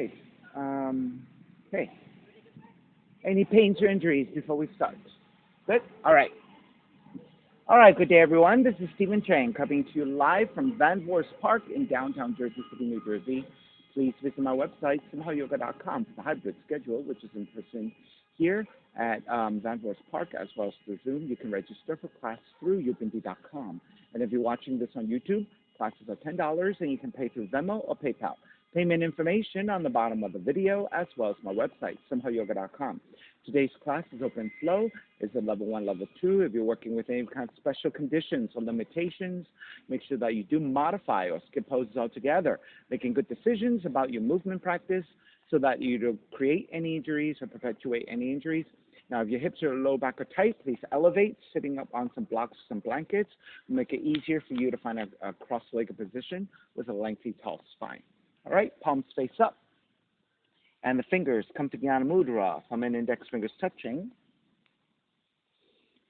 right. Okay. Any pains or injuries before we start? Good? All right. All right, good day, everyone. This is Stephen Chang coming to you live from Van Voorst Park in downtown Jersey City, New Jersey. Please visit my website, simhayoga.com, for the hybrid schedule, which is in person here at Van Voorst Park, as well as through Zoom. You can register for class through ubindi.com. And if you're watching this on YouTube, classes are $10, and you can pay through Venmo or PayPal. Payment information on the bottom of the video, as well as my website, simhayoga.com. Today's class is open flow. It's a level 1, level 2. If you're working with any kind of special conditions or limitations, make sure that you do modify or skip poses altogether, making good decisions about your movement practice so that you don't create any injuries or perpetuate any injuries. Now, if your hips or low back are tight, please elevate, sitting up on some blocks or some blankets. Will make it easier for you to find a cross-legged position with a lengthy, tall spine. All right, palms face up. And the fingers come to Jnana Mudra, thumb and index fingers touching.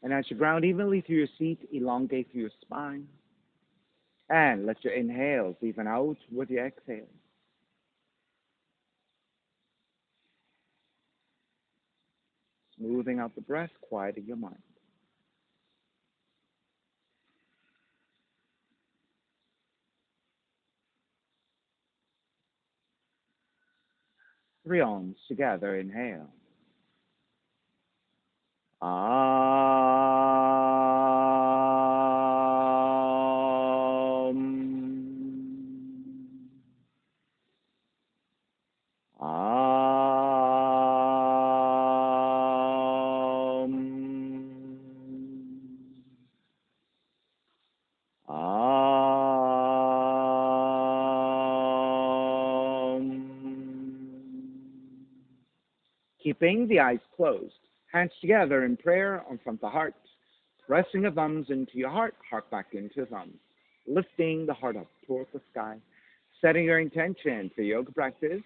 And as you ground evenly through your seat, elongate through your spine. And let your inhales even out with your exhales. Smoothing out the breath, quieting your mind. 3 ohms together, inhale. Keeping the eyes closed, hands together in prayer on front of the heart, pressing the thumbs into your heart, heart back into thumbs, lifting the heart up toward the sky, setting your intention for yoga practice,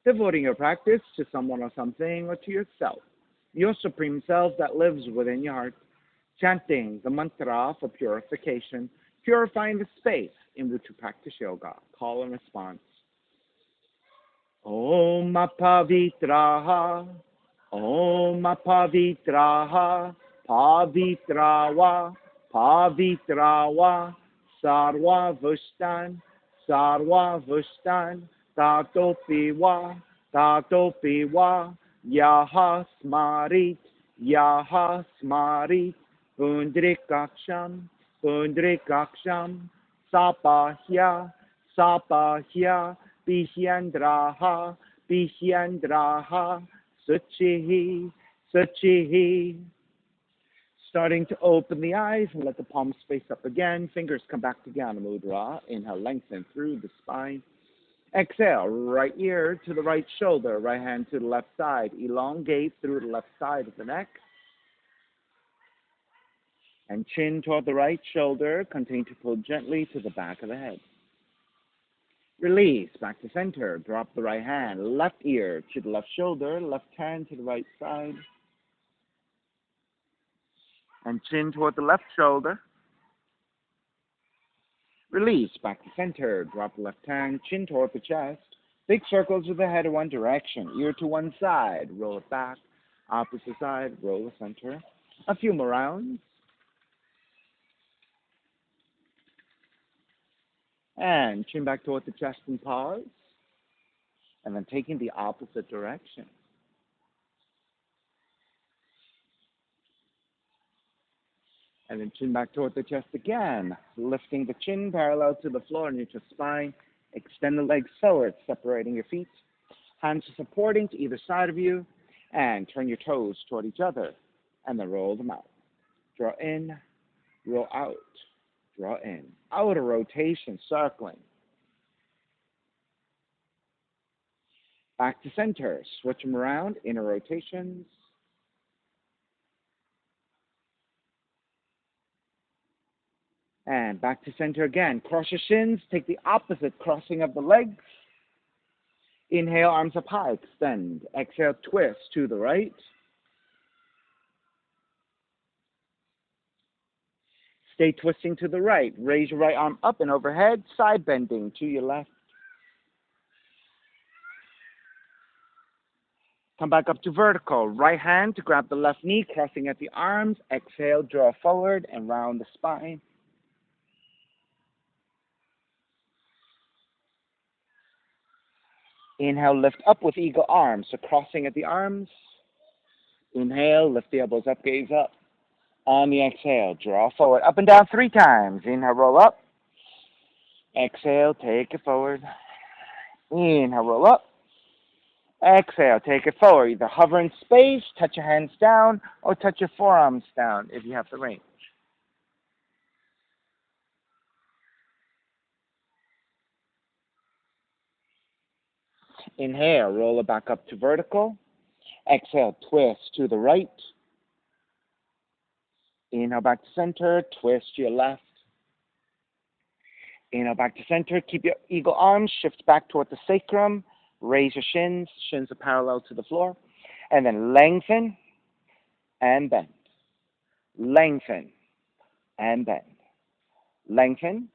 devoting your practice to someone or something or to yourself, your supreme self that lives within your heart, chanting the mantra for purification, purifying the space in which you practice yoga, call and response. Om Pavitraha, Om Pavitraha, Pavitrawa, Pavitrawa, Sarva Vushtan, Tatopiwa, Yaha Smarit, Pundrikaksham, Sapahya, Bihyandraha, Suchihi. Starting to open the eyes and let the palms face up again. Fingers come back to Jnana Mudra. Inhale, lengthen through the spine. Exhale, right ear to the right shoulder, right hand to the left side. Elongate through the left side of the neck. And chin toward the right shoulder. Continue to pull gently to the back of the head. Release, back to center. Drop the right hand, left ear to the left shoulder, left hand to the right side. And chin toward the left shoulder. Release, back to center. Drop the left hand, chin toward the chest. Big circles with the head in one direction, ear to one side. Roll it back, opposite side, roll the center. A few more rounds. And chin back toward the chest and pause. And then taking the opposite direction. And then chin back toward the chest again. Lifting the chin parallel to the floor near your spine. Extend the legs forward, separating your feet. Hands are supporting to either side of you. And turn your toes toward each other. And then roll them out. Draw in, roll out. Draw in. Outer rotation, circling. Back to center. Switch them around. Inner rotations. And back to center again. Cross your shins. Take the opposite crossing of the legs. Inhale, arms up high. Extend. Exhale, twist to the right. Stay twisting to the right. Raise your right arm up and overhead, side bending to your left. Come back up to vertical. Right hand to grab the left knee, crossing at the arms. Exhale, draw forward and round the spine. Inhale, lift up with eagle arms, so crossing at the arms. Inhale, lift the elbows up, gaze up. On the exhale, draw forward, up and down 3 times. Inhale, roll up. Exhale, take it forward. Inhale, roll up. Exhale, take it forward. Either hover in space, touch your hands down, or touch your forearms down if you have the range. Inhale, roll it back up to vertical. Exhale, twist to the right. Inhale, back to center, twist to your left. Inhale, back to center, keep your eagle arms, shift back toward the sacrum, raise your shins, shins are parallel to the floor, and then lengthen and bend. Lengthen and bend. Lengthen,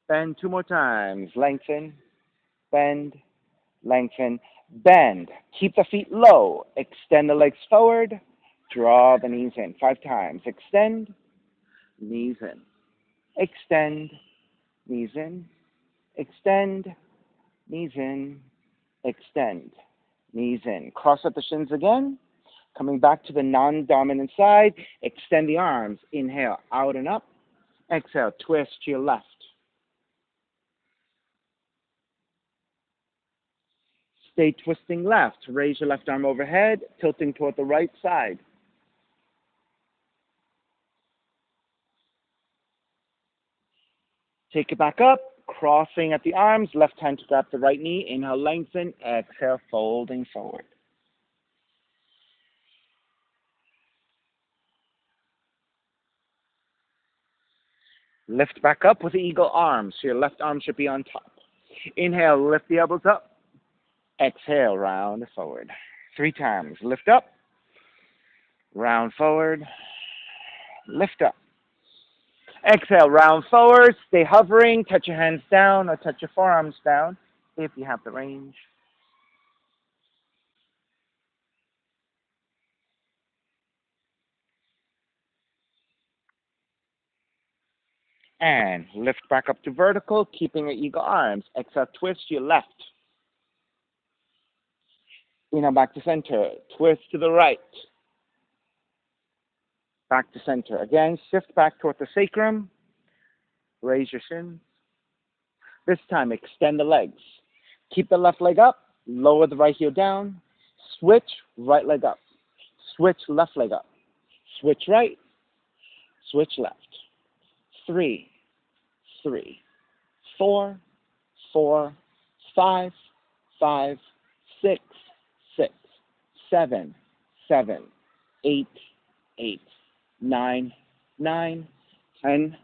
bend 2 more times. Lengthen, bend, lengthen, bend. Keep the feet low, extend the legs forward, draw the knees in 5 times. Extend, knees in. Extend, knees in. Extend, knees in. Extend, knees in. Cross out the shins again. Coming back to the non-dominant side, extend the arms. Inhale, out and up. Exhale, twist to your left. Stay twisting left. Raise your left arm overhead, tilting toward the right side. Take it back up, crossing at the arms, left hand to grab the right knee. Inhale, lengthen. Exhale, folding forward. Lift back up with the eagle arms, so your left arm should be on top. Inhale, lift the elbows up. Exhale, round forward. 3 times. Lift up, round forward, lift up. Exhale, round forward, stay hovering, touch your hands down or touch your forearms down if you have the range. And lift back up to vertical, keeping your eagle arms. Exhale, twist to your left. Inhale, back to center. Twist to the right. Back to center. Again, shift back toward the sacrum. Raise your shins. This time, extend the legs. Keep the left leg up. Lower the right heel down. Switch, right leg up. Switch, left leg up. Switch right. Switch left. 3, 3, 4, 4, 5, 5, 6, 6, 7, 7, 8, 8, 9, 9, 10,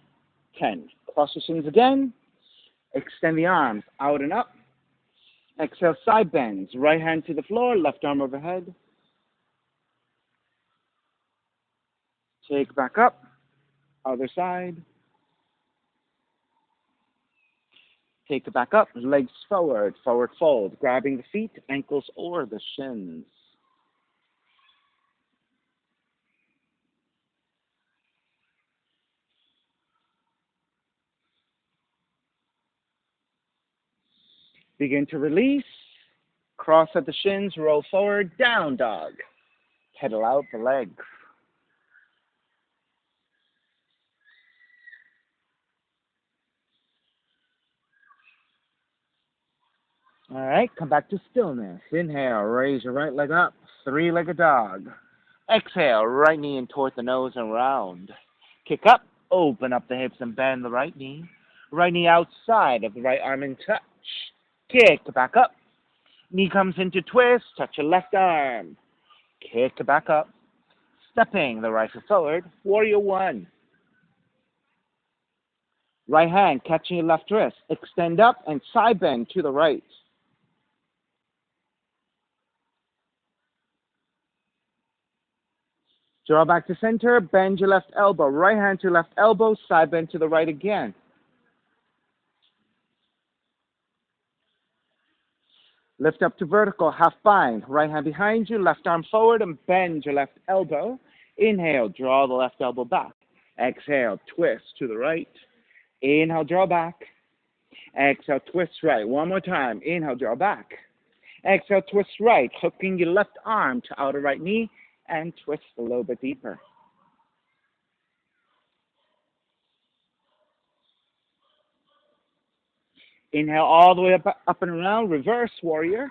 10. Cross your shins again. Extend the arms out and up. Exhale, side bends. Right hand to the floor, left arm overhead. Take back up. Other side. Take it back up. Legs forward, forward fold. Grabbing the feet, ankles, or the shins. Begin to release. Cross at the shins, roll forward, down dog. Pedal out the legs. All right, come back to stillness. Inhale, raise your right leg up, 3-legged dog. Exhale, right knee in toward the nose and round. Kick up, open up the hips and bend the right knee. Right knee outside of the right arm in touch. Kick back up. Knee comes into twist, touch your left arm. Kick back up. Stepping the right foot forward, warrior 1. Right hand catching your left wrist. Extend up and side bend to the right. Draw back to center, bend your left elbow. Right hand to left elbow, side bend to the right again. Lift up to vertical, half bind. Right hand behind you, left arm forward, and bend your left elbow. Inhale, draw the left elbow back. Exhale, twist to the right. Inhale, draw back. Exhale, twist right. One more time. Inhale, draw back. Exhale, twist right, hooking your left arm to outer right knee, and twist a little bit deeper. Inhale all the way up and around, reverse warrior.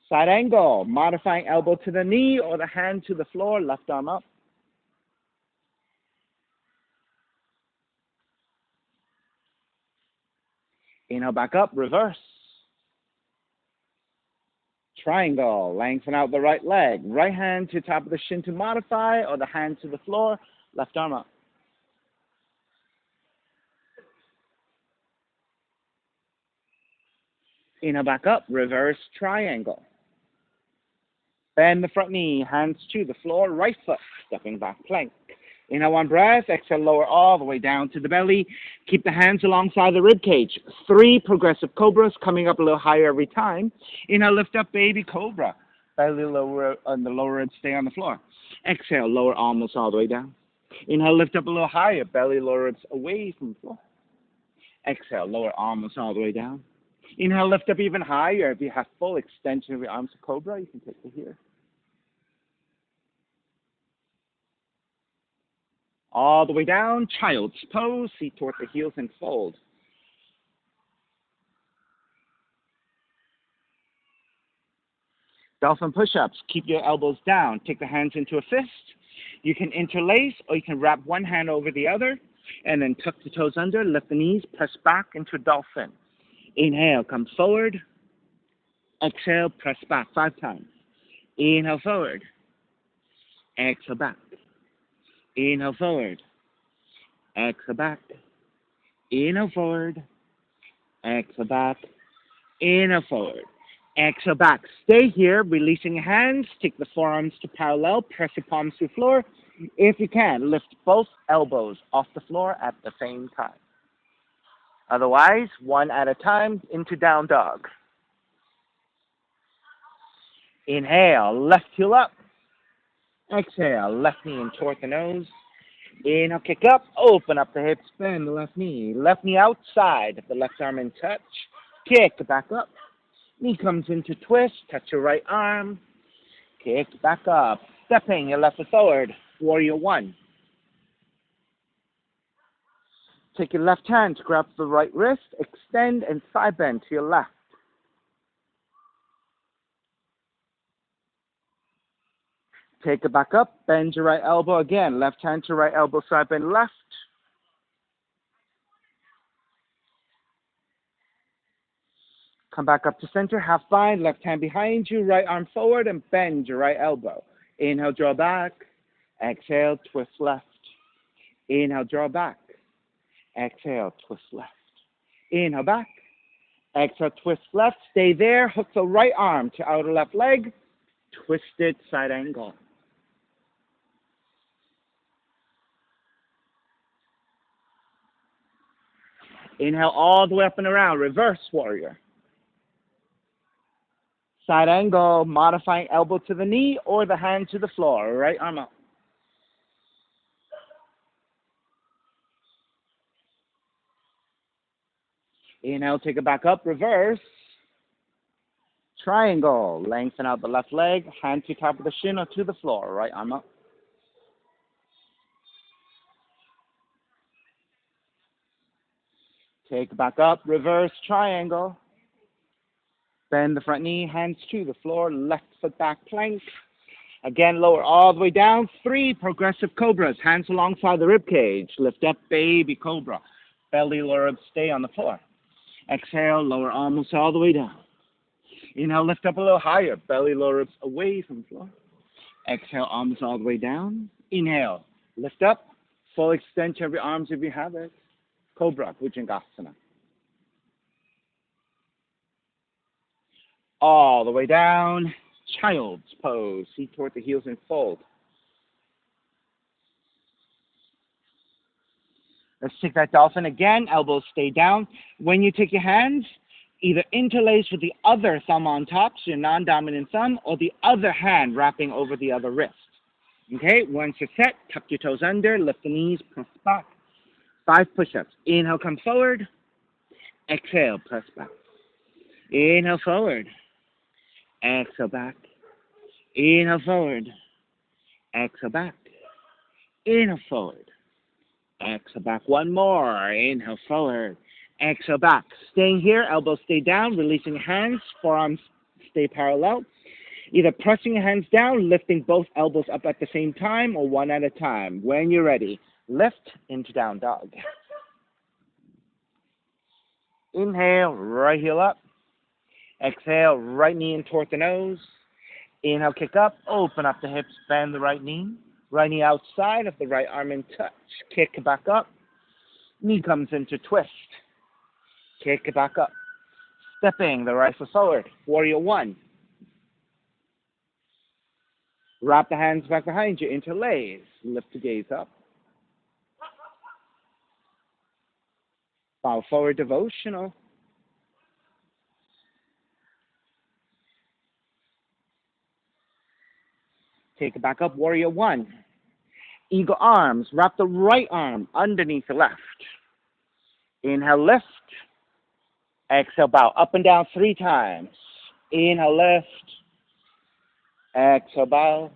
Side angle, modifying elbow to the knee or the hand to the floor, left arm up. Inhale back up, reverse. Triangle, lengthen out the right leg. Right hand to top of the shin to modify, or the hand to the floor, left arm up. Inhale back up, reverse triangle. Bend the front knee, hands to the floor, right foot, stepping back plank. Inhale one breath, exhale lower all the way down to the belly. Keep the hands alongside the rib cage. 3 progressive cobras, coming up a little higher every time. Inhale, lift up baby cobra. Belly lower on the lower ribs, stay on the floor. Exhale, lower almost all the way down. Inhale, lift up a little higher, belly lower ribs away from the floor. Exhale, lower almost all the way down. Inhale, lift up even higher. If you have full extension of your arms to cobra, you can take it here. All the way down, child's pose, seat toward the heels and fold. Dolphin push-ups, keep your elbows down. Take the hands into a fist. You can interlace or you can wrap one hand over the other and then tuck the toes under, lift the knees, press back into a dolphin. Inhale, come forward. Exhale, press back 5 times. Inhale forward. Exhale back. Inhale forward. Exhale back. Inhale forward. Exhale back. Inhale forward. Exhale back. Stay here, releasing your hands. Take the forearms to parallel. Press your palms to the floor. If you can, lift both elbows off the floor at the same time. Otherwise, one at a time into down dog. Inhale, left heel up. Exhale, left knee in toward the nose. Inhale, kick up, open up the hips, bend the left knee. Left knee outside, the left arm in touch. Kick back up. Knee comes into twist, touch your right arm. Kick back up. Stepping your left foot forward, warrior 1. Take your left hand to grab the right wrist, extend and side bend to your left. Take it back up, bend your right elbow again, left hand to right elbow, side bend left. Come back up to center, half bind, left hand behind you, right arm forward, and bend your right elbow. Inhale, draw back. Exhale, twist left. Inhale, draw back. Exhale, twist left. Inhale, back. Exhale, twist left. Stay there. Hook the right arm to outer left leg. Twisted side angle. Inhale all the way up and around. Reverse warrior. Side angle, modifying elbow to the knee or the hand to the floor. Right arm up. Inhale, take it back up. Reverse. Triangle. Lengthen out the left leg. Hand to top of the shin or to the floor. Right arm up. Take back up, reverse triangle. Bend the front knee, hands to the floor, left foot back plank. Again, lower all the way down. 3 progressive cobras, hands alongside the rib cage. Lift up, baby cobra. Belly lower ribs stay on the floor. Exhale, lower almost all the way down. Inhale, lift up a little higher. Belly lower ribs away from the floor. Exhale, arms all the way down. Inhale, lift up. Full extension of your arms if you have it. Cobra, Bhujangasana. All the way down, child's pose. Seat toward the heels and fold. Let's take that dolphin again. Elbows stay down. When you take your hands, Either interlace with the other thumb on top, so your non-dominant thumb, or the other hand wrapping over the other wrist. Okay, once you're set, tuck your toes under, lift the knees, press back. 5 push-ups. Inhale, come forward. Exhale, press back. Inhale, forward. Exhale, back. Inhale, forward. Exhale, back. Inhale, forward. Exhale, back. One more. Inhale, forward. Exhale, back. Staying here, elbows stay down, releasing hands, forearms stay parallel. Either pressing your hands down, lifting both elbows up at the same time, or one at a time. When you're ready, lift into down dog. Inhale, right heel up. Exhale, right knee in toward the nose. Inhale, kick up, open up the hips, bend the right knee. Right knee outside of the right arm in touch. Kick back up. Knee comes into twist. Kick back up. Stepping the right foot forward. Warrior one. Wrap the hands back behind you, interlace. Lift the gaze up. Bow forward, devotional. Take it back up, warrior one. Eagle arms, wrap the right arm underneath the left. Inhale, lift. Exhale, bow up and down 3 times. Inhale, lift. Exhale, bow.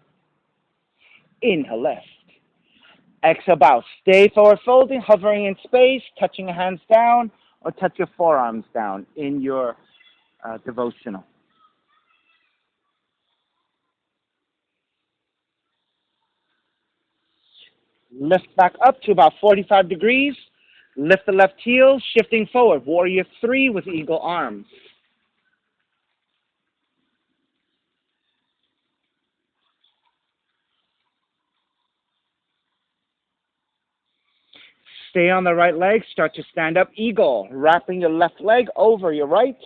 Inhale, lift. Exhale, bow. Stay forward folding, hovering in space, touching your hands down, or touch your forearms down in your devotional. Lift back up to about 45 degrees. Lift the left heel, shifting forward. Warrior 3 with eagle arms. Stay on the right leg. Start to stand up eagle. Wrapping your left leg over your right.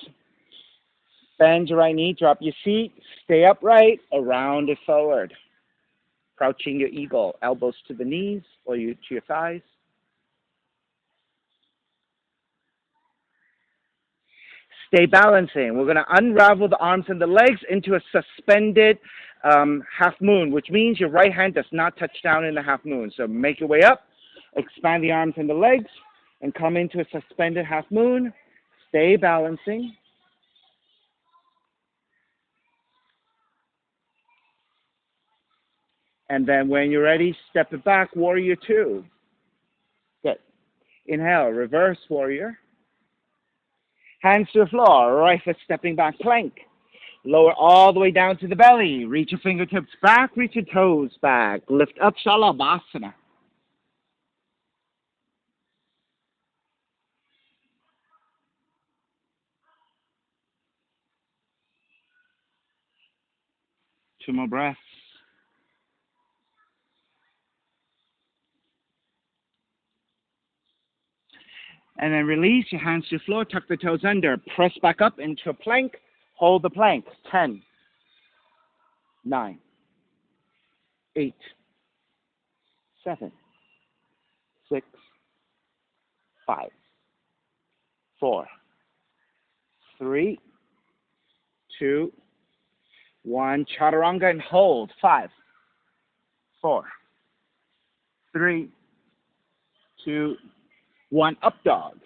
Bend your right knee. Drop your feet. Stay upright. Around it forward. Crouching your eagle. Elbows to the knees or to your thighs. Stay balancing. We're going to unravel the arms and the legs into a suspended half moon, which means your right hand does not touch down in the half moon. So make your way up, expand the arms and the legs, and come into a suspended half moon. Stay balancing. And then when you're ready, step it back, warrior 2. Good. Inhale, reverse warrior. Hands to the floor, right foot stepping back, plank. Lower all the way down to the belly. Reach your fingertips back, reach your toes back. Lift up, Shalabhasana. Two more breaths. And then release your hands to the floor, tuck the toes under. Press back up into a plank. Hold the plank. 10, 9, 8, 7, 6, 5, 4, 3, 2, 1. Chaturanga and hold. 5, 4, 3, 2, 1. Up dog.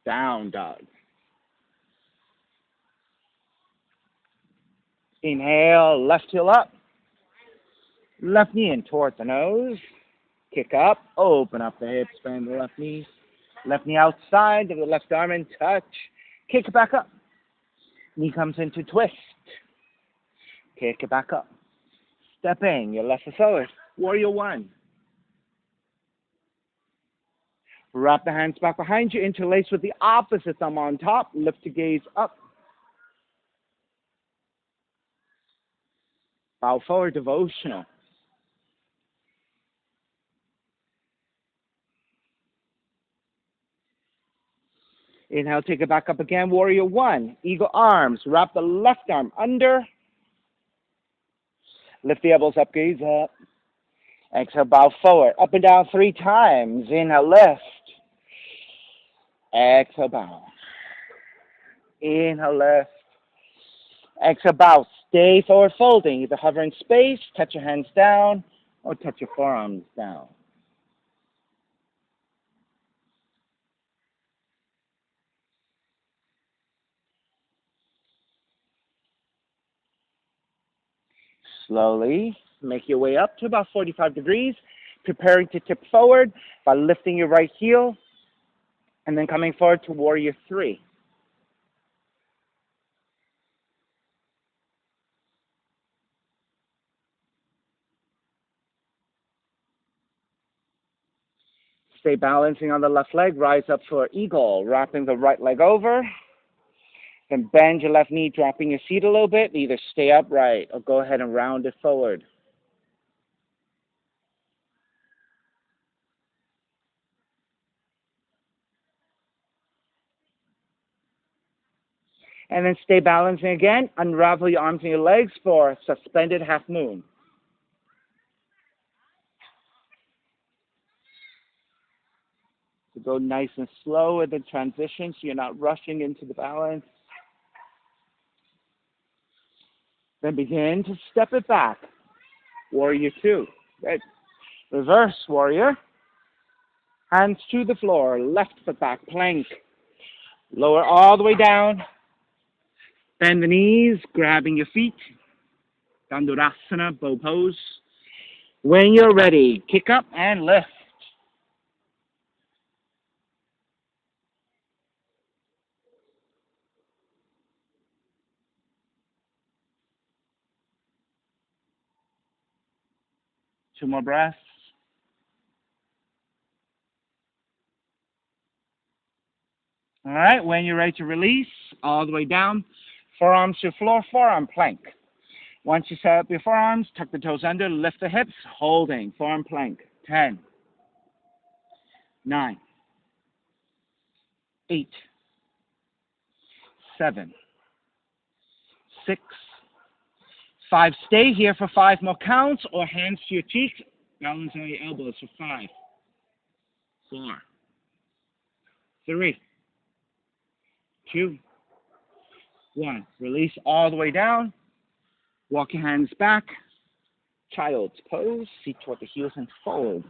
Down dog. Inhale, left heel up. Left knee in toward the nose. Kick up. Open up the hips, bend the left knee. Left knee outside of the left arm in touch. Kick it back up. Knee comes into twist. Kick it back up. Stepping your left foot forward. Warrior 1. Wrap the hands back behind you. Interlace with the opposite thumb on top. Lift the gaze up. Bow forward, devotional. Inhale, take it back up again. Warrior 1. Eagle arms. Wrap the left arm under. Lift the elbows up, gaze up. Exhale, bow forward. Up and down 3 times. Inhale, lift. Exhale, bow. Inhale, lift. Exhale, bow. Stay forward folding. Either hover in space, touch your hands down, or touch your forearms down. Slowly make your way up to about 45 degrees, preparing to tip forward by lifting your right heel and then coming forward to warrior three. Stay balancing on the left leg, rise up for eagle, wrapping the right leg over. Then bend your left knee, dropping your seat a little bit. Either stay upright or go ahead and round it forward. And then stay balancing again. Unravel your arms and your legs for suspended half moon. So go nice and slow with the transition so you're not rushing into the balance. Then begin to step it back. Warrior two. Good. Reverse warrior. Hands to the floor. Left foot back. Plank. Lower all the way down. Bend the knees, grabbing your feet. Dandurasana, bow pose. When you're ready, kick up and lift. Two more breaths. All right, when you're ready to release, all the way down, forearms to floor, forearm plank. Once you set up your forearms, tuck the toes under, lift the hips, holding, forearm plank. 10, 9, 8, 7, 6, 5. Stay here for 5 more counts, or hands to your cheeks, balance on your elbows for 5, 4, 3, 2, 1. Release all the way down. Walk your hands back. Child's pose. Seat toward the heels and fold.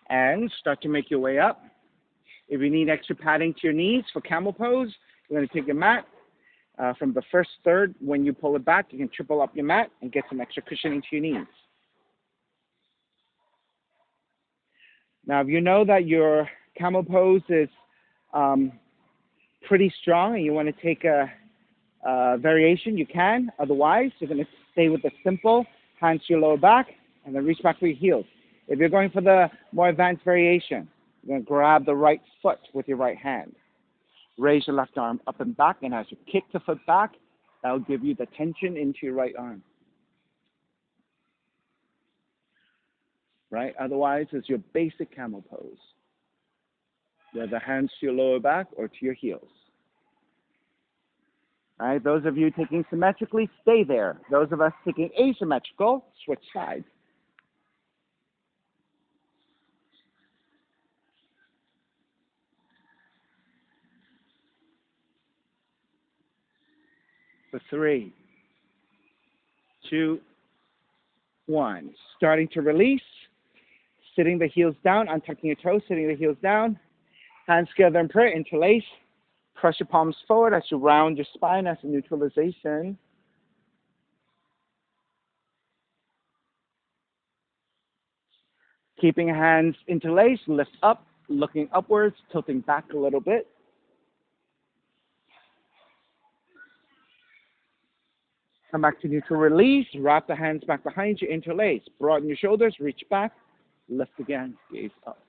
And start to make your way up. If you need extra padding to your knees for camel pose, you're going to take your mat. From the first third, when you pull it back, you can triple up your mat and get some extra cushioning to your knees. Now, if you know that your camel pose is pretty strong and you want to take a variation, you can. Otherwise, you're going to stay with the simple, hands to your lower back, and then reach back for your heels. If you're going for the more advanced variation, you're going to grab the right foot with your right hand. Raise your left arm up and back, and as you kick the foot back, that will give you the tension into your right arm. Right? Otherwise, it's your basic camel pose. You have the hands to your lower back or to your heels. All right? Those of you taking symmetrically, stay there. Those of us taking asymmetrical, switch sides. For 3, 2, 1. Starting to release. Sitting the heels down, untucking your toes, sitting the heels down. Hands together in prayer, interlace. Press your palms forward as you round your spine as a neutralization. Keeping your hands interlaced, lift up, looking upwards, tilting back a little bit. Come back to neutral release, wrap the hands back behind you, interlace. Broaden your shoulders, reach back, lift again, gaze up.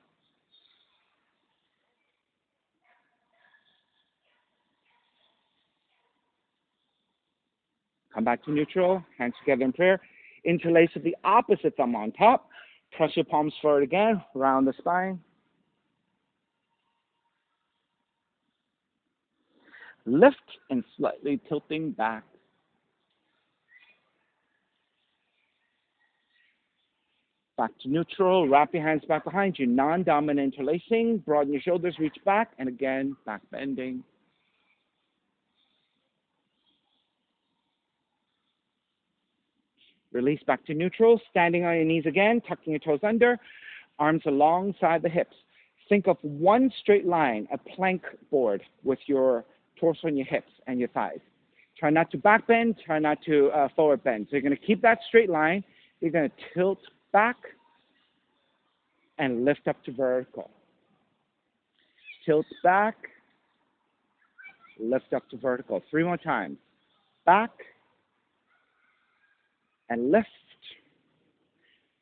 Come back to neutral, hands together in prayer. Interlace with the opposite thumb on top. Press your palms forward again, round the spine. Lift and slightly tilting back. Back to neutral. Wrap your hands back behind you. Non-dominant interlacing. Broaden your shoulders, reach back, and again, back bending. Release back to neutral. Standing on your knees again, tucking your toes under. Arms alongside the hips. Think of one straight line, a plank board with your torso and your hips and your thighs. Try not to back bend, try not to forward bend. So you're going to keep that straight line. You're going to tilt back and lift up to vertical. Tilt back, lift up to vertical. 3 more times. Back and lift.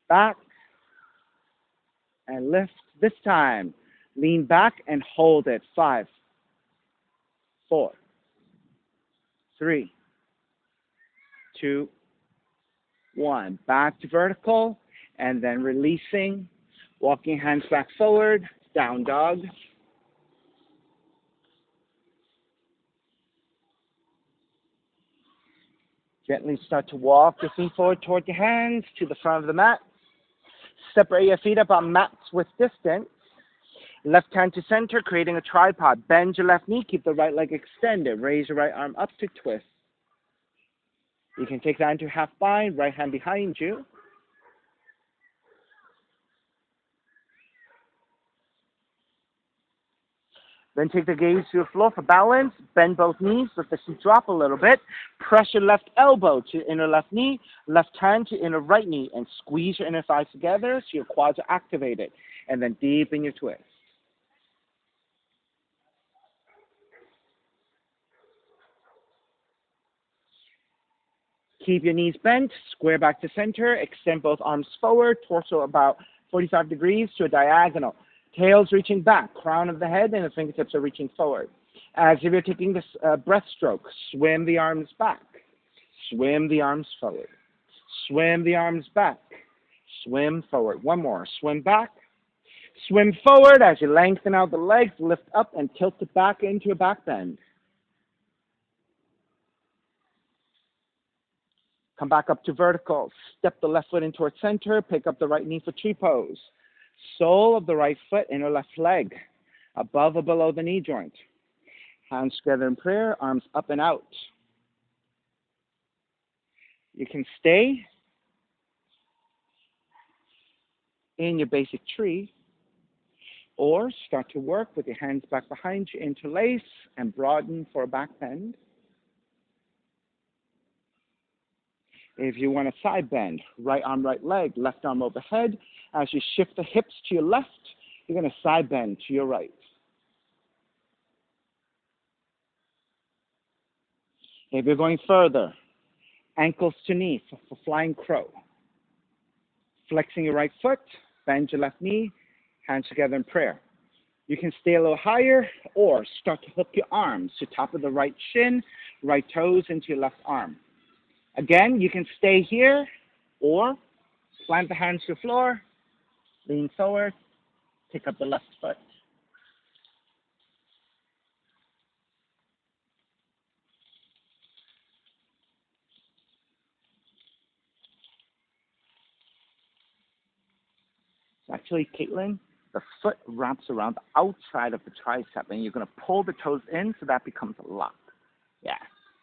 Back and lift. This time, lean back and hold it. 5, 4, 3, 2, 1. Back to vertical, and then releasing. Walking hands back forward, down dog. Gently start to walk your feet forward toward your hands to the front of the mat. Separate your feet up on mats with distance. Left hand to center, creating a tripod. Bend your left knee, keep the right leg extended. Raise your right arm up to twist. You can take that into half bind, right hand behind you. Then take the gaze to the floor for balance. Bend both knees, let the feet drop a little bit. Press your left elbow to inner left knee, left hand to inner right knee, and squeeze your inner thighs together so your quads are activated. And then deepen your twist. Keep your knees bent, square back to center, extend both arms forward, torso about 45 degrees to a diagonal. Tail's reaching back, crown of the head, and the fingertips are reaching forward. As if you're taking this breaststroke, swim the arms back, swim the arms forward, swim the arms back, swim forward. One more, swim back, swim forward as you lengthen out the legs, lift up and tilt it back into a back bend. Come back up to vertical. Step the left foot in towards center. Pick up the right knee for tree pose. Sole of the right foot, inner left leg, above or below the knee joint. Hands together in prayer, arms up and out. You can stay in your basic tree or start to work with your hands back behind you, interlace and broaden for a back bend. If you want a side bend, right arm, right leg, left arm overhead. As you shift the hips to your left, you're going to side bend to your right. If you're going further, ankles to knee for flying crow. Flexing your right foot, bend your left knee, hands together in prayer. You can stay a little higher or start to hook your arms to top of the right shin, right toes into your left arm. Again, you can stay here or plant the hands to the floor, lean forward, pick up the left foot. Actually, Caitlin, the foot wraps around the outside of the tricep, and you're going to pull the toes in so that becomes a lock. Yeah.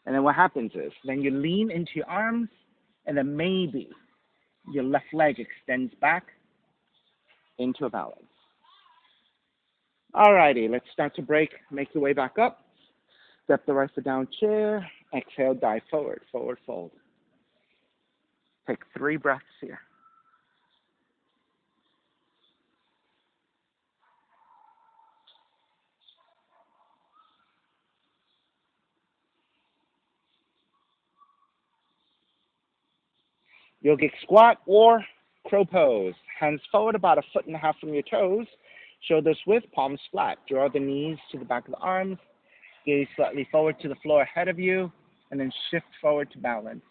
And then what happens is, then you lean into your arms, and then maybe your left leg extends back into a balance. All righty, let's start to break. Make your way back up. Step the right foot down, chair. Exhale, dive forward, forward fold. Take 3 breaths here. Yogic squat or crow pose. Hands forward about 1.5 feet from your toes. Shoulders width, palms flat. Draw the knees to the back of the arms. Gaze slightly forward to the floor ahead of you. And then shift forward to balance.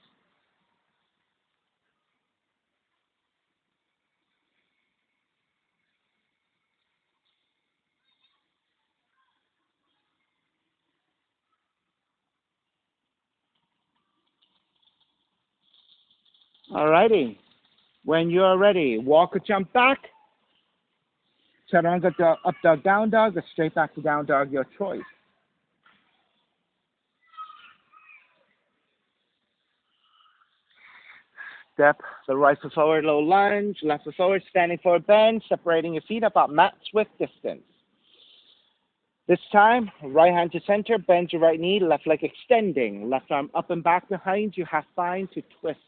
Alrighty. When you are ready, walk or jump back. Chaturanga up dog, down dog, or straight back to down dog, your choice. Step the right foot forward, low lunge, left foot forward, standing forward bend, separating your feet about mat width distance. This time, right hand to center, bend your right knee, left leg extending, left arm up and back behind you, half spine to twist.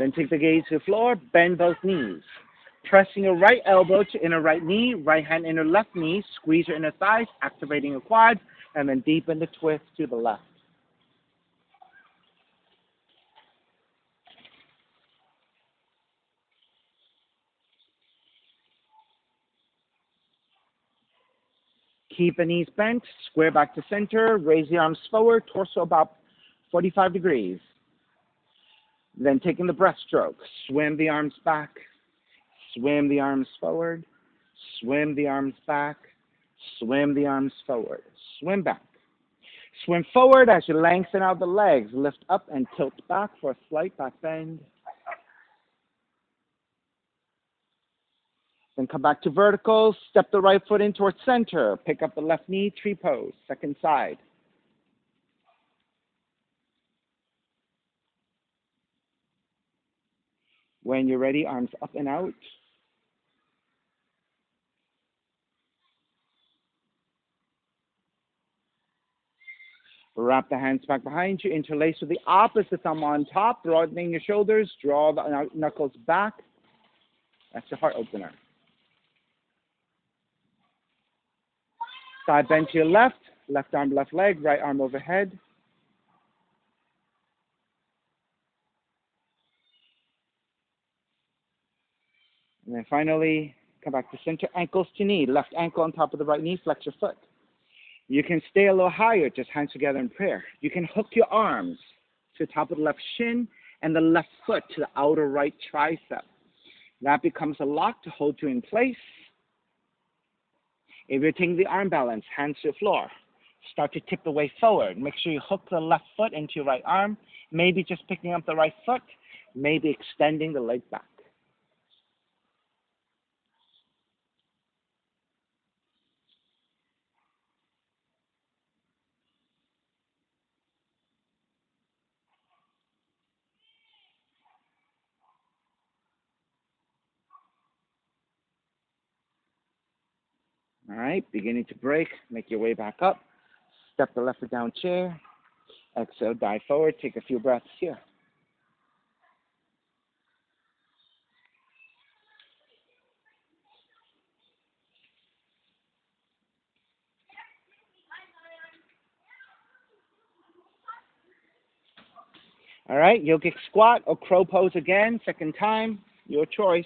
Then take the gaze to the floor, bend both knees. Pressing your right elbow to inner right knee, right hand inner left knee, squeeze your inner thighs, activating your quads, and then deepen the twist to the left. Keep the knees bent, square back to center, raise the arms forward, torso about 45 degrees. Then taking the breaststroke, swim the arms back, swim the arms forward, swim the arms back, swim the arms forward, swim back. Swim forward as you lengthen out the legs, lift up and tilt back for a slight back bend. Then come back to vertical, step the right foot in towards center, pick up the left knee, tree pose, second side. When you're ready, arms up and out. Wrap the hands back behind you, interlace with the opposite thumb on top, broadening your shoulders, draw the knuckles back. That's your heart opener. Side bend to your left, left arm, left leg, right arm overhead. And then finally, come back to center, ankles to knee, left ankle on top of the right knee, flex your foot. You can stay a little higher, just hands together in prayer. You can hook your arms to the top of the left shin and the left foot to the outer right tricep. That becomes a lock to hold you in place. If you're taking the arm balance, hands to the floor, start to tip the weight forward. Make sure you hook the left foot into your right arm, maybe just picking up the right foot, maybe extending the leg back. All right, beginning to break, make your way back up. Step the left foot down chair. Exhale, dive forward, take a few breaths here. All right, yogic squat or crow pose again, second time, your choice.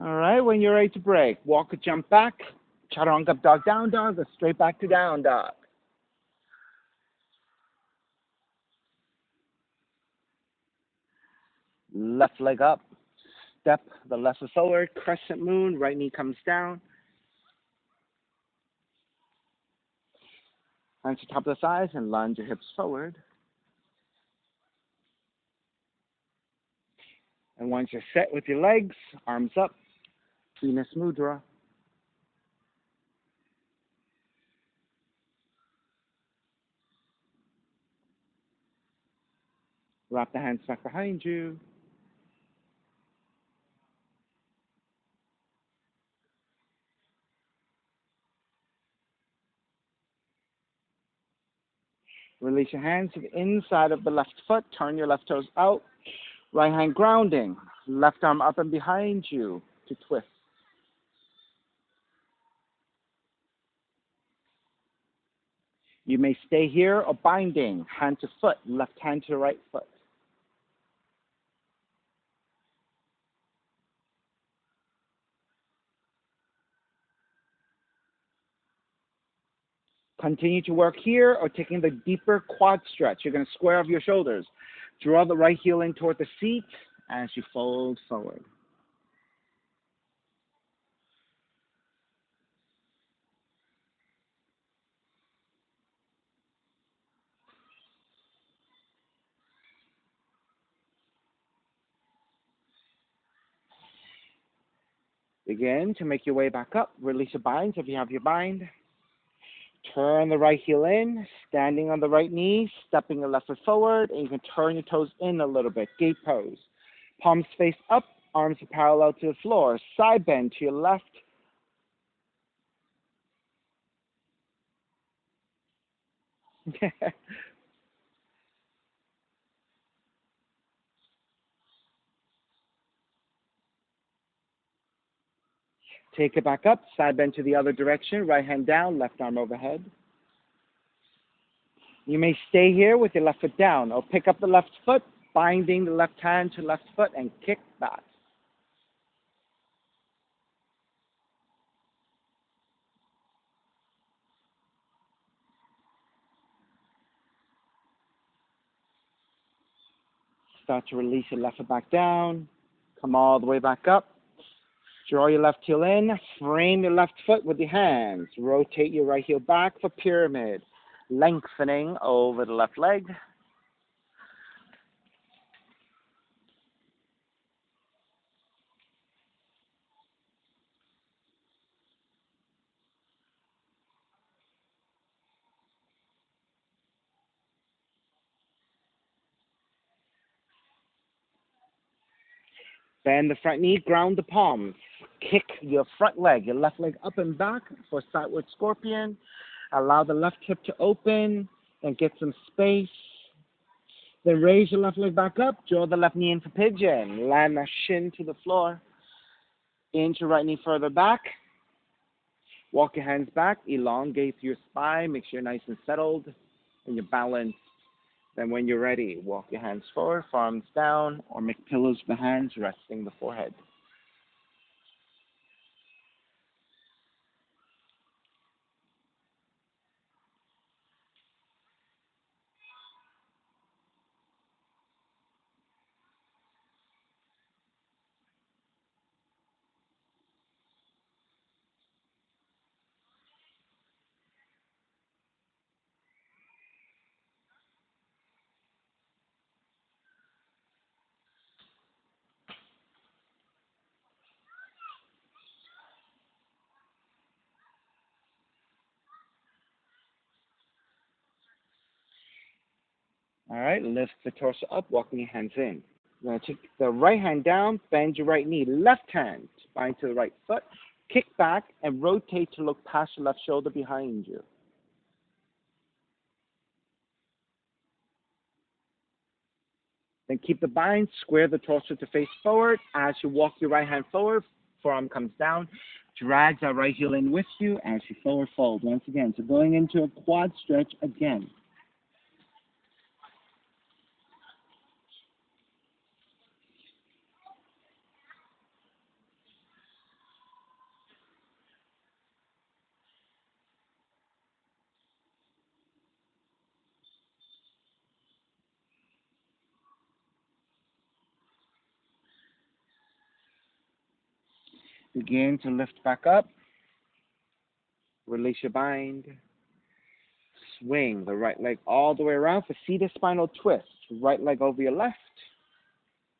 All right, when you're ready to break, walk or jump back, chaturanga up dog, down dog, or straight back to down dog. Left leg up, step the left foot forward, crescent moon, right knee comes down. Hands to top of the thighs and lunge your hips forward. And once you're set with your legs, arms up, Venus Mudra. Wrap the hands back behind you. Release your hands to the inside of the left foot. Turn your left toes out. Right hand grounding. Left arm up and behind you to twist. You may stay here or binding, hand to foot, left hand to right foot. Continue to work here or taking the deeper quad stretch. You're going to square off your shoulders. Draw the right heel in toward the seat as you fold forward. Begin to make your way back up. Release your binds if you have your bind. Turn the right heel in, standing on the right knee, stepping the left foot forward, and you can turn your toes in a little bit. Gate pose. Palms face up, arms are parallel to the floor. Side bend to your left. Take it back up, side bend to the other direction, right hand down, left arm overhead. You may stay here with your left foot down or pick up the left foot, binding the left hand to left foot and kick back. Start to release your left foot back down. Come all the way back up. Draw your left heel in. Frame your left foot with your hands. Rotate your right heel back for pyramid. Lengthening over the left leg. Bend the front knee, ground the palms. Kick your front leg, your left leg up and back for sideward scorpion. Allow the left hip to open and get some space. Then raise your left leg back up. Draw the left knee in for pigeon. Land that shin to the floor. Inch your right knee further back. Walk your hands back. Elongate your spine. Make sure you're nice and settled and you're balanced. Then when you're ready, walk your hands forward, palms down, or make pillows for the hands, resting the forehead. All right, lift the torso up, walking your hands in. You're going to take the right hand down, bend your right knee, left hand, bind to the right foot, kick back, and rotate to look past your left shoulder behind you. Then keep the bind, square the torso to face forward. As you walk your right hand forward, forearm comes down, drag that right heel in with you as you forward fold once again. So going into a quad stretch again. Begin to lift back up. Release your bind. Swing the right leg all the way around for seated spinal twist. Right leg over your left.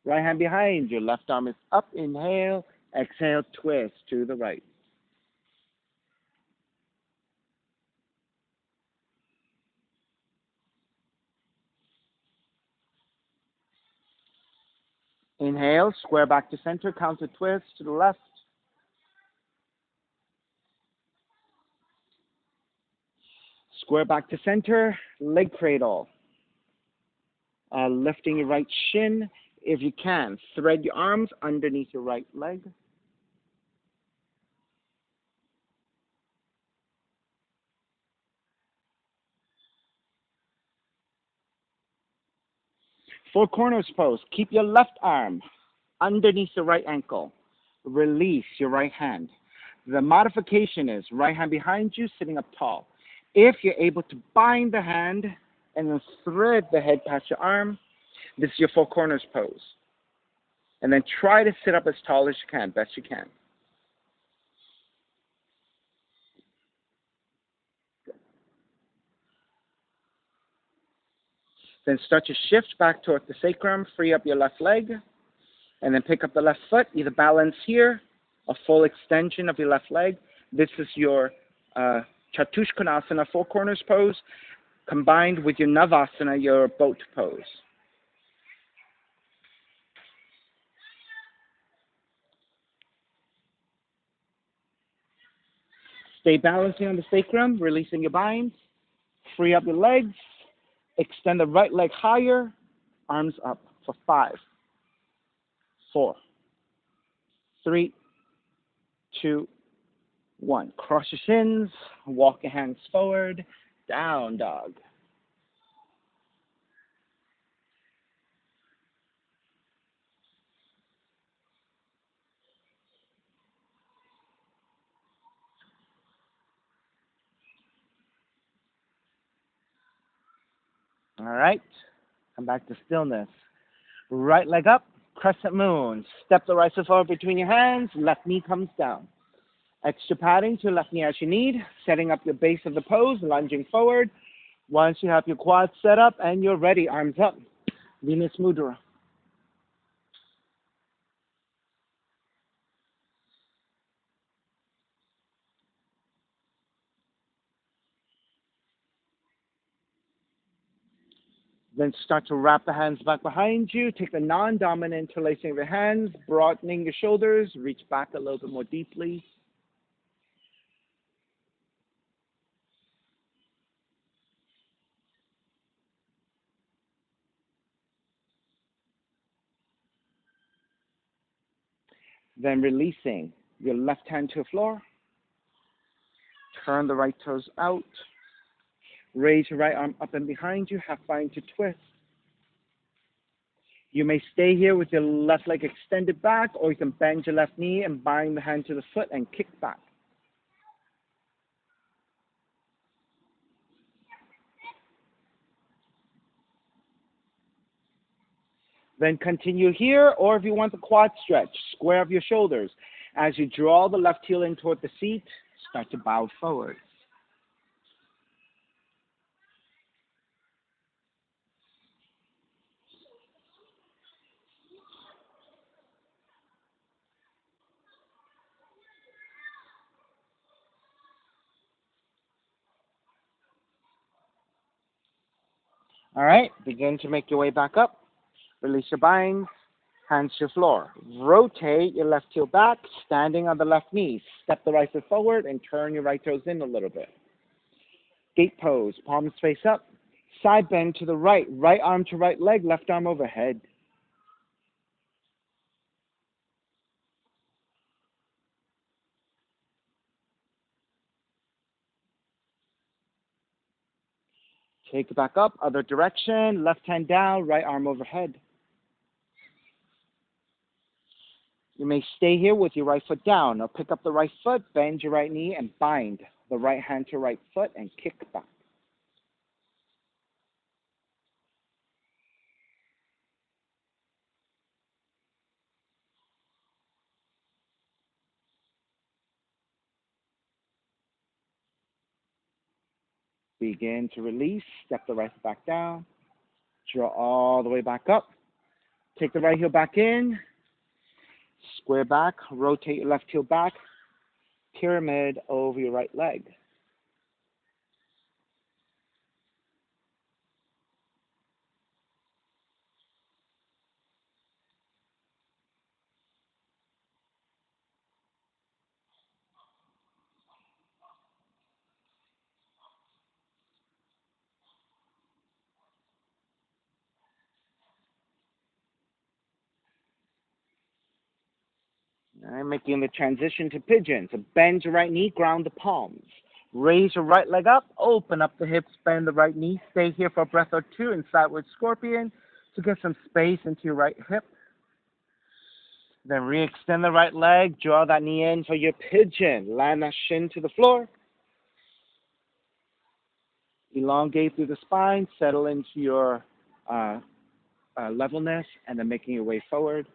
Right hand behind you. Left arm is up. Inhale. Exhale. Twist to the right. Inhale. Square back to center. Counter twist to the left. Square back to center. Leg cradle. Lifting your right shin. If you can, thread your arms underneath your right leg. Four corners pose. Keep your left arm underneath your right ankle. Release your right hand. The modification is right hand behind you, sitting up tall. If you're able to bind the hand and then thread the head past your arm, this is your four corners pose. And then try to sit up as tall as you can, best you can. Then start to shift back toward the sacrum, free up your left leg, and then pick up the left foot, either balance here, a full extension of your left leg. This is your Chatushkonasana, four corners pose, combined with your Navasana, your boat pose. Stay balancing on the sacrum, releasing your binds, free up your legs, extend the right leg higher, arms up for 5, 4, 3, 2, 1. Cross your shins, walk your hands forward, down dog. All right, come back to stillness. Right leg up, crescent moon. Step the right foot forward between your hands, left knee comes down. Extra padding to your left knee as you need, setting up your base of the pose, lunging forward. Once you have your quads set up and you're ready, arms up, Venus Mudra. Then start to wrap the hands back behind you. Take the non-dominant interlacing of your hands, broadening your shoulders, reach back a little bit more deeply. Then releasing your left hand to the floor. Turn the right toes out. Raise your right arm up and behind you, half bind to twist. You may stay here with your left leg extended back, or you can bend your left knee and bind the hand to the foot and kick back. Then continue here, or if you want the quad stretch, square up your shoulders. As you draw the left heel in toward the seat, start to bow forward. All right, begin to make your way back up. Release your binds, hands to the floor. Rotate your left heel back, standing on the left knee. Step the right foot forward and turn your right toes in a little bit. Gate pose, palms face up. Side bend to the right, right arm to right leg, left arm overhead. Take it back up, other direction, left hand down, right arm overhead. You may stay here with your right foot down, or pick up the right foot, bend your right knee, and bind the right hand to right foot and kick back. Begin to release, step the right foot back down, draw all the way back up. Take the right heel back in, square back, rotate your left heel back, pyramid over your right leg. All right, making the transition to pigeon. So bend your right knee, ground the palms. Raise your right leg up, open up the hips, bend the right knee. Stay here for a breath or two in sideward scorpion. to get some space into your right hip. Then re-extend the right leg, draw that knee in for your pigeon. Land that shin to the floor. Elongate through the spine, settle into your levelness, and then making your way forward.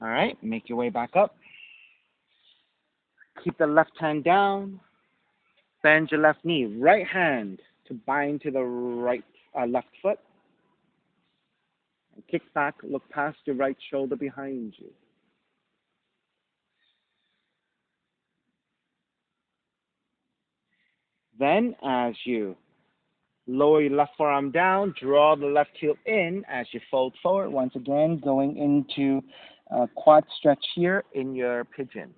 All right, make your way back up. Keep the left hand down. Bend your left knee. Right hand to bind to the left foot. And kick back, look past your right shoulder behind you. Then, as you lower your left forearm down, draw the left heel in as you fold forward. Once again, going into a quad stretch here in your pigeon.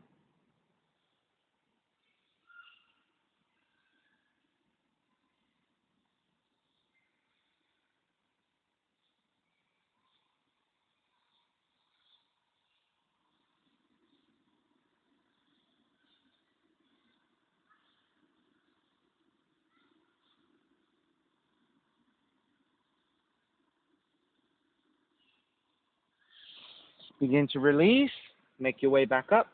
Begin to release. Make your way back up.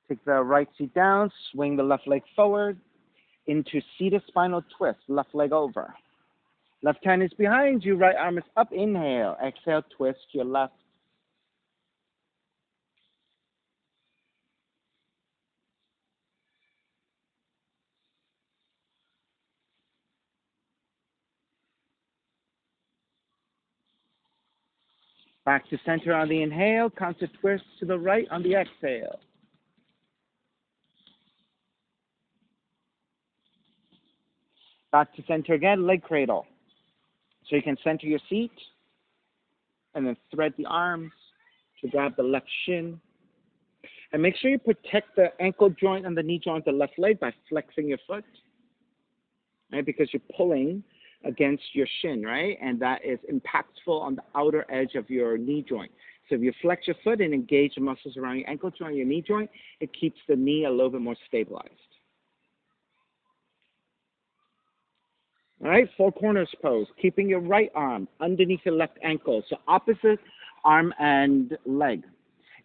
Take the right seat down. Swing the left leg forward into seated spinal twist. Left leg over. Left hand is behind you. Right arm is up. Inhale. Exhale. Twist to your left. Back to center on the inhale. Counter twist to the right on the exhale. Back to center again. Leg cradle. So you can center your seat and then thread the arms to grab the left shin. And make sure you protect the ankle joint and the knee joint of the left leg by flexing your foot, right? Because you're pulling against your shin, right? And that is impactful on the outer edge of your knee joint. So if you flex your foot and engage the muscles around your ankle joint, your knee joint, it keeps the knee a little bit more stabilized. All right, four corners pose, keeping your right arm underneath your left ankle, so opposite arm and leg.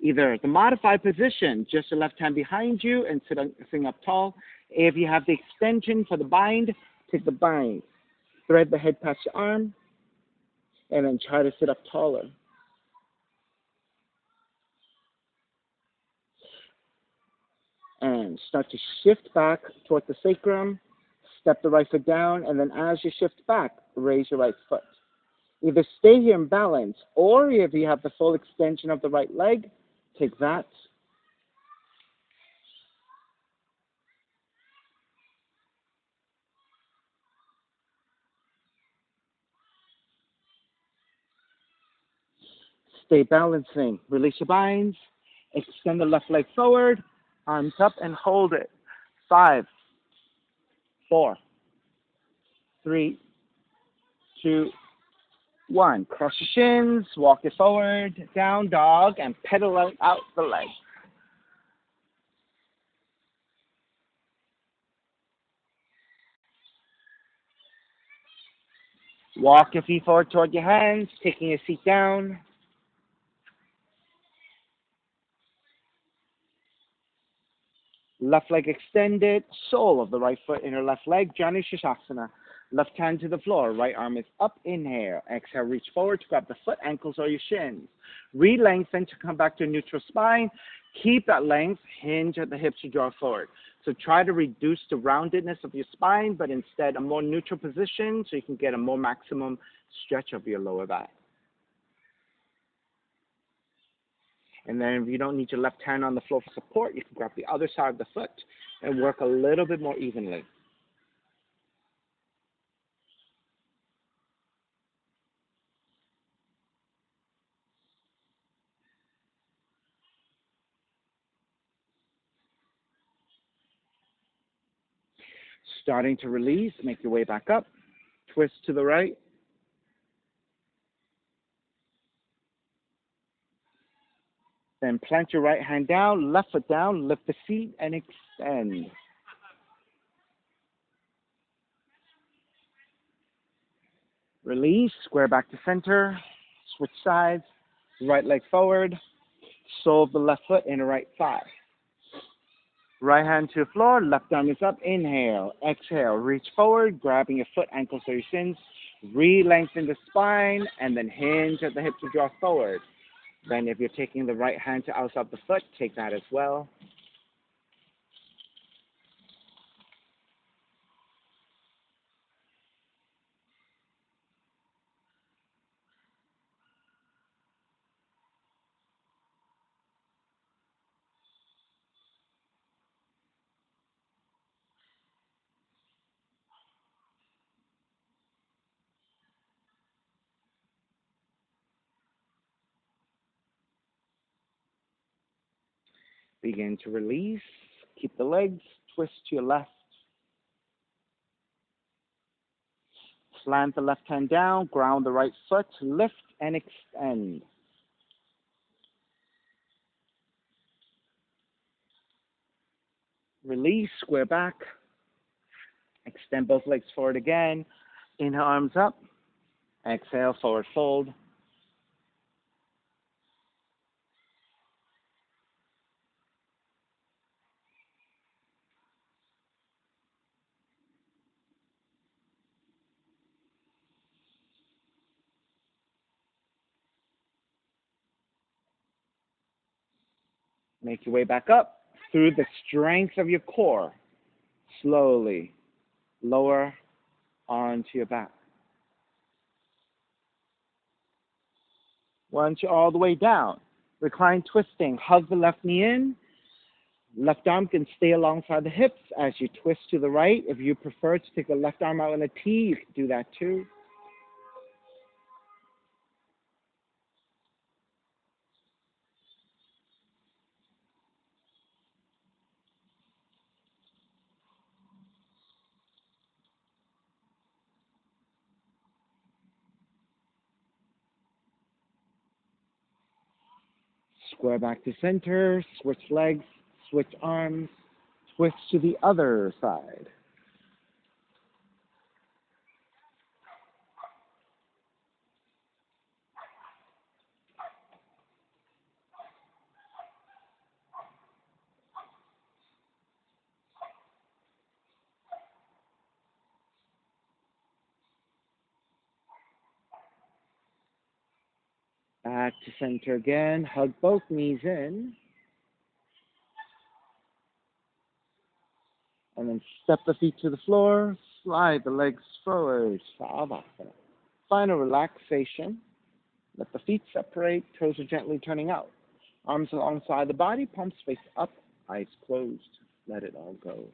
Either the modified position, just the left hand behind you and sitting up tall. If you have the extension for the bind, take the bind. Thread the head past your arm, and then try to sit up taller. And start to shift back toward the sacrum. Step the right foot down, and then as you shift back, raise your right foot. Either stay here in balance, or if you have the full extension of the right leg, take that. Stay balancing. Release your binds. Extend the left leg forward. Arms up and hold it. 5, 4, 3, 2, 1. Cross your shins. Walk it forward. Down dog and pedal out the leg. Walk your feet forward toward your hands, taking your seat down. Left leg extended, sole of the right foot in your left leg, Janu Shishasana. Left hand to the floor, right arm is up, inhale. Exhale, reach forward to grab the foot, ankles, or your shins. Re-lengthen to come back to a neutral spine. Keep that length, hinge at the hips to draw forward. So try to reduce the roundedness of your spine, but instead a more neutral position so you can get a more maximum stretch of your lower back. And then if you don't need your left hand on the floor for support, you can grab the other side of the foot and work a little bit more evenly. Starting to release, make your way back up, twist to the right. Then plant your right hand down, left foot down, lift the feet and extend. Release, square back to center, switch sides, right leg forward, sole of the left foot in the right thigh. Right hand to the floor, left arm is up, inhale, exhale, reach forward, grabbing your foot, ankles or your shins, re-lengthen the spine, and then hinge at the hip to draw forward. Then if you're taking the right hand to outside the foot, take that as well. Begin to release. Keep the legs, twist to your left. Slant the left hand down, ground the right foot, lift and extend. Release, square back. Extend both legs forward again. Inhale, arms up. Exhale, forward fold. Make your way back up through the strength of your core. Slowly lower onto your back. Once you're all the way down, recline twisting. Hug the left knee in. Left arm can stay alongside the hips as you twist to the right. If you prefer to take the left arm out in a T, you can do that too. Square back to center, switch legs, switch arms, twist to the other side. Back to center again, hug both knees in. And then step the feet to the floor, slide the legs forward, Savasana. Final relaxation. Let the feet separate, toes are gently turning out. Arms alongside the body, palms face up, eyes closed. Let it all go.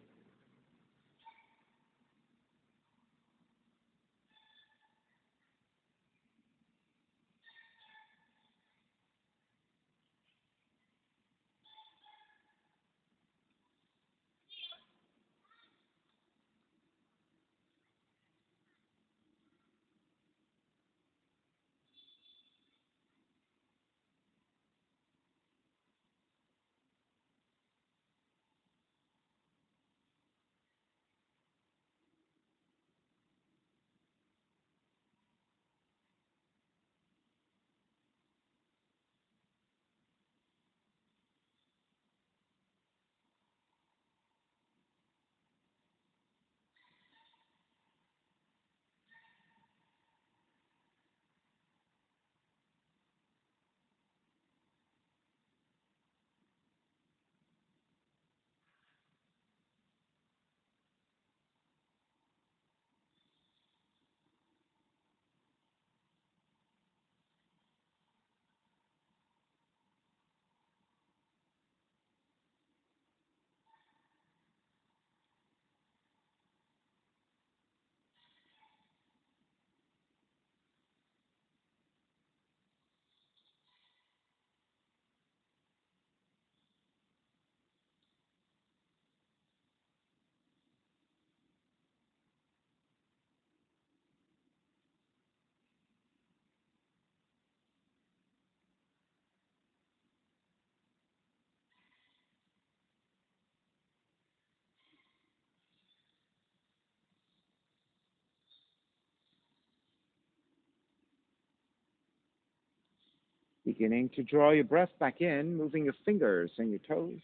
Beginning to draw your breath back in, moving your fingers and your toes.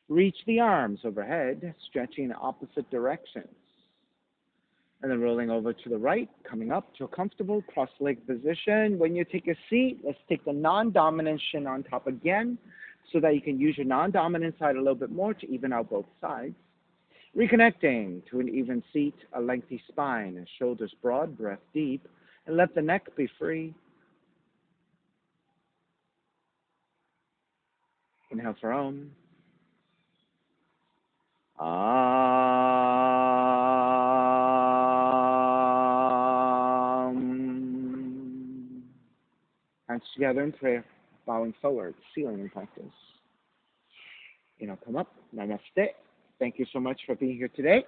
Reach the arms overhead, stretching in opposite directions. And then rolling over to the right, coming up to a comfortable cross-legged position. When you take a seat, let's take the non-dominant shin on top again so that you can use your non-dominant side a little bit more to even out both sides. Reconnecting to an even seat, a lengthy spine, and shoulders broad, breath deep, and let the neck be free. Inhale for Om. Hands together in prayer, bowing forward, sealing in practice. Come up. Namaste. Thank you so much for being here today.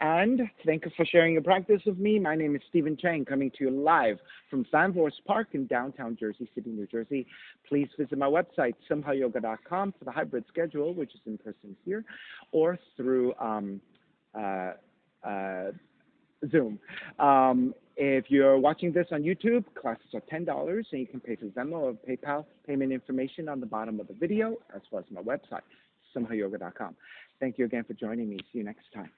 And thank you for sharing your practice with me. My name is Stephen Chang, coming to you live from Van Voorst Park in downtown Jersey City, New Jersey. Please visit my website, simhayoga.com, for the hybrid schedule, which is in person here, or through Zoom. If you're watching this on YouTube, classes are $10, and you can pay through Venmo or PayPal. Payment information on the bottom of the video, as well as my website, simhayoga.com. Thank you again for joining me. See you next time.